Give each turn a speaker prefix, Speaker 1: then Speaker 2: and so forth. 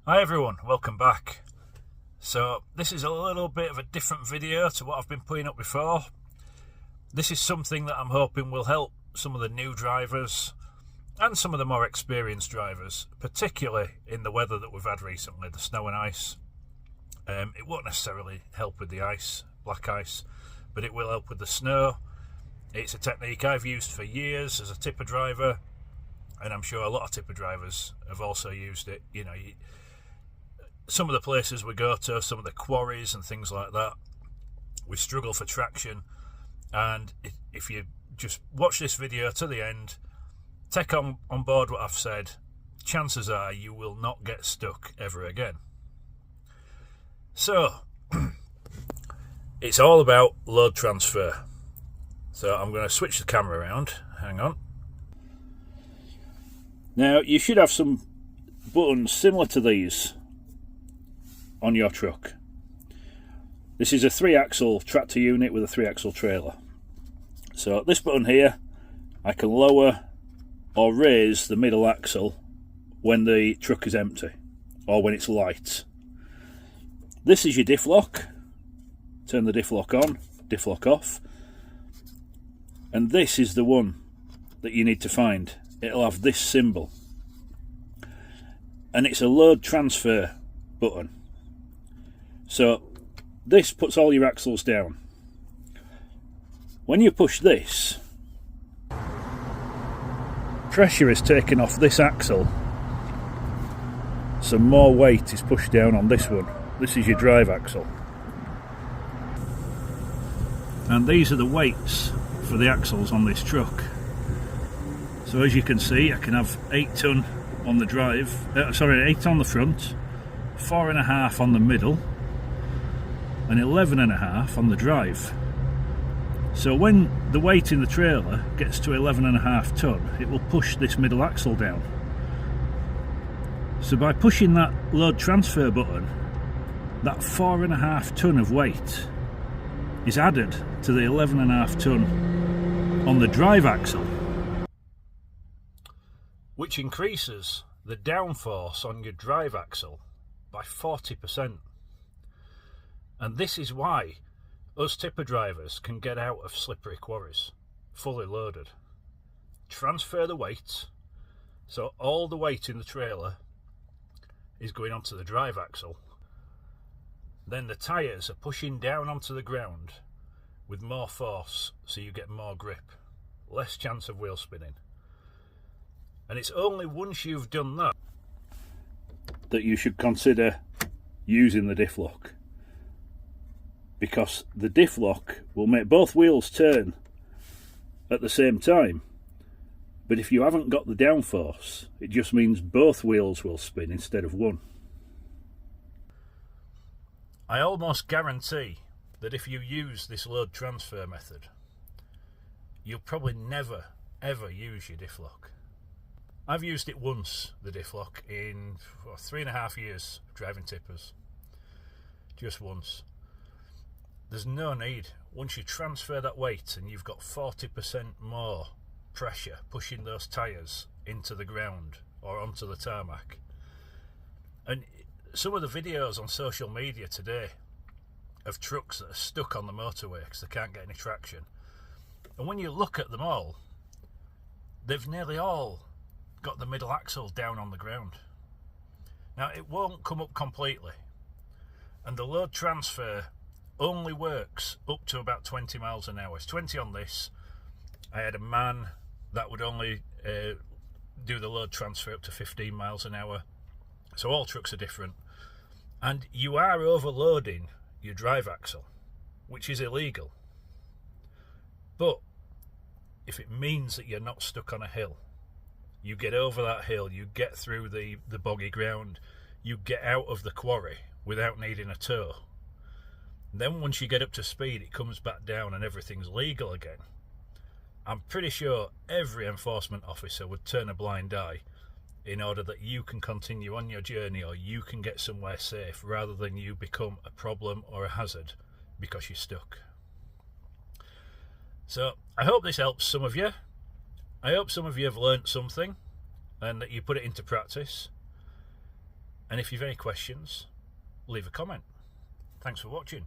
Speaker 1: Hi everyone, welcome back. So this is a little bit of a different video to what I've been putting up before. This is something that I'm hoping will help some of the new drivers and some of the more experienced drivers, particularly in the weather that we've had recently, the snow and ice. It won't necessarily help with the ice, black ice, but it will help with the snow. It's a technique I've used for years as a tipper driver, and I'm sure a lot of tipper drivers have also used it. You know, some of the places we go to, some of the quarries and things like that, we struggle for traction, and if you just watch this video to the end, take on board what I've said, chances are you will not get stuck ever again. So it's all about load transfer. So I'm going to switch the camera around, hang on. Now you should have some buttons similar to these on your truck. This is a 3-axle tractor unit with a 3-axle trailer. So this button here, I can lower or raise the middle axle when the truck is empty or when it's light. This is your diff lock. Turn the diff lock on, diff lock off. And this is the one that you need to find. It'll have this symbol. And it's a load transfer button. So this puts all your axles down. When you push this, pressure is taken off this axle, so more weight is pushed down on this one. This is your drive axle. And these are the weights for the axles on this truck. So as you can see, I can have 8 ton on the drive, 8 on the front, 4.5 on the middle, and 11.5 on the drive. So when the weight in the trailer gets to 11.5 ton, it will push this middle axle down. So by pushing that load transfer button, that 4.5 ton of weight is added to the 11.5 ton on the drive axle, which increases the downforce on your drive axle by 40%. And this is why us tipper drivers can get out of slippery quarries fully loaded. Transfer the weight, so all the weight in the trailer is going onto the drive axle. Then the tyres are pushing down onto the ground with more force, so you get more grip, less chance of wheel spinning. And it's only once you've done that that you should consider using the diff lock, because the diff lock will make both wheels turn at the same time. But if you haven't got the downforce, it just means both wheels will spin instead of one. I almost guarantee that if you use this load transfer method, you'll probably never ever use your diff lock. I've used it once, the diff lock, in 3.5 years of driving tippers. Just once. There's no need. Once you transfer that weight and you've got 40% more pressure pushing those tyres into the ground or onto the tarmac. And some of the videos on social media today of trucks that are stuck on the motorway because they can't get any traction. And when you look at them all, they've nearly all got the middle axle down on the ground. Now it won't come up completely, and the load transfer only works up to about 20 miles an hour. It's 20 on this. I had a man that would only do the load transfer up to 15 miles an hour. So all trucks are different. And you are overloading your drive axle, which is illegal. But if it means that you're not stuck on a hill, you get over that hill, you get through the boggy ground, you get out of the quarry without needing a tow. Then once you get up to speed, it comes back down and everything's legal again. I'm pretty sure every enforcement officer would turn a blind eye in order that you can continue on your journey or you can get somewhere safe, rather than you become a problem or a hazard because you're stuck. So I hope this helps some of you. I hope some of you have learnt something and that you put it into practice. And if you've any questions, leave a comment. Thanks for watching.